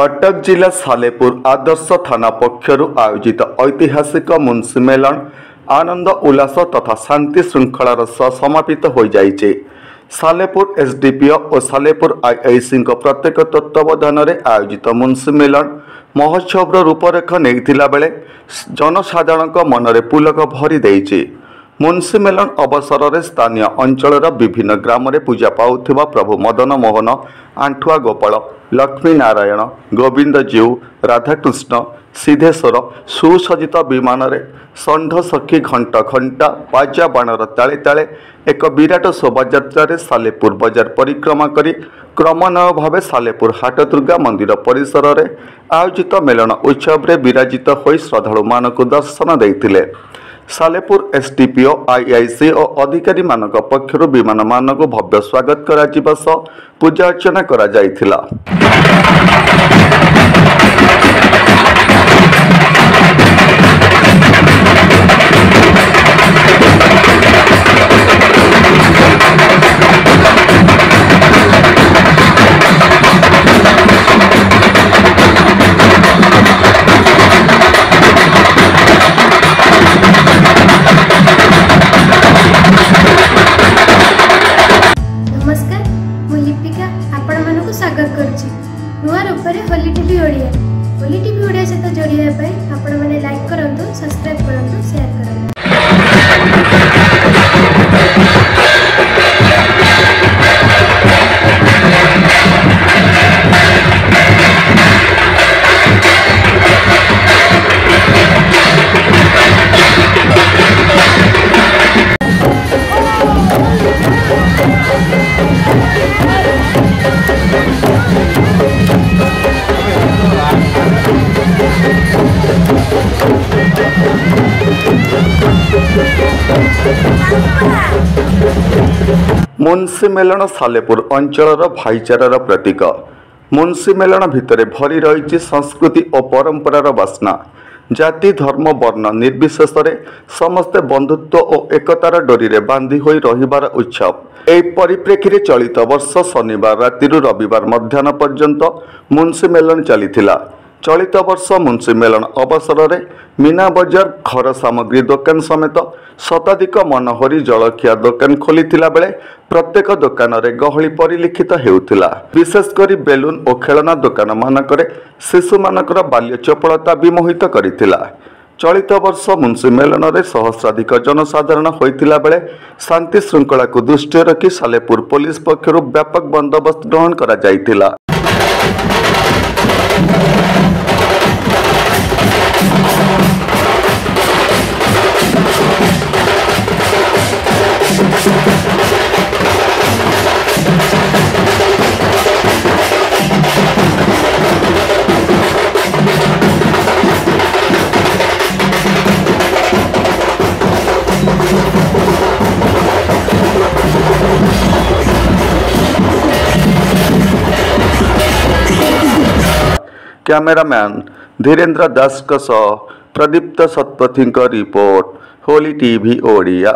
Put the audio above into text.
कटक जिला सालेपुर आदर्श थाना पक्षर आयोजित ऐतिहासिक मुंशी मेलन आनंद उल्लास तथा शांति श्रृंखलार सह समापित हो जाइए। सालेपुर एसडीपीओ और सालेपुर आईआईसी प्रत्येक तत्वावधान में आयोजित मुंशी मेलन महोत्सव रूपरेख नहीं बेले जनसाधारण मन में पुलक भरी देइछि। मुंशी मेलन अवसर में स्थानीय अंचल विभिन्न ग्राम में पूजा पाउथिबा प्रभु मदन मोहन आंठुआ गोपाल लक्ष्मी नारायण गोविंद जीव राधाकृष्ण सिद्धेश्वर सुसज्जित विमान षंढ सखी घंटा घंटा बाजा बाणर ताले ताले एक विराट शोभायात्रा सालेपुर बजार परिक्रमा करी क्रमान्वय भाव सालेपुर हाटदुर्गा मंदिर परिसर में आयोजित मेलन उत्सव में विराजित हो श्रद्धालु मानक दर्शन देते। सालेपुर एसडीपीओ आईआईसी और अधिकारी मानक पक्षर विमान मानक भव्य स्वागत करा जिबा सह पूजा अर्चना करा जायथिला। नमस्कार, मु लिपिका आपण मानक स्वागत करुच्ची नुआ रूपरे होली टीवी ओडिया। होली टीवी ओडिया सहित जोड़िया आपण मैंने लाइक करंतु, सब्सक्राइब करंतु, शेयर करंतु। मुंशी मेलन सालेपुर अंचल भाईचारार प्रतीक। मुंशी मेलन भितर भरी रही संस्कृति और परंपरार बासना। जाति धर्म वर्ण निर्विशेष समस्ते बंधुत्व और एकतार डोरी रे बांधी होई रहिबार उत्सव। एही परिप्रेक्षी रे चलित वर्ष शनिवार राति रविवार मध्याह्न पर्यंत मुंशी मेलन चलीथिला। चलित वर्ष मुंशी मेलन अवसर में मीना बजार घर सामग्री दुकान समेत शताधिक मनोहरी जलखिया दुकान खोली बेले प्रत्येक दुकान में गहली परिलक्षित हेउथिला। विशेषकर बेलून और खेलना दुकान मानकरे शिशु मानकर बाल्य चपलता विमोहित करिथिला। चलित वर्ष मुंशी मेलन में सहस्राधिक जनसाधारण होइथिला बेले शांति श्रृंखला को दृष्टि रखी सालेपुर पुलिस पक्षर व्यापक बंदोबस्त ग्रहण करा जायथिला। कैमरामैन धीरेन्द्र दास प्रदीप्त शतपथी रिपोर्ट होली टीवी ओडिया।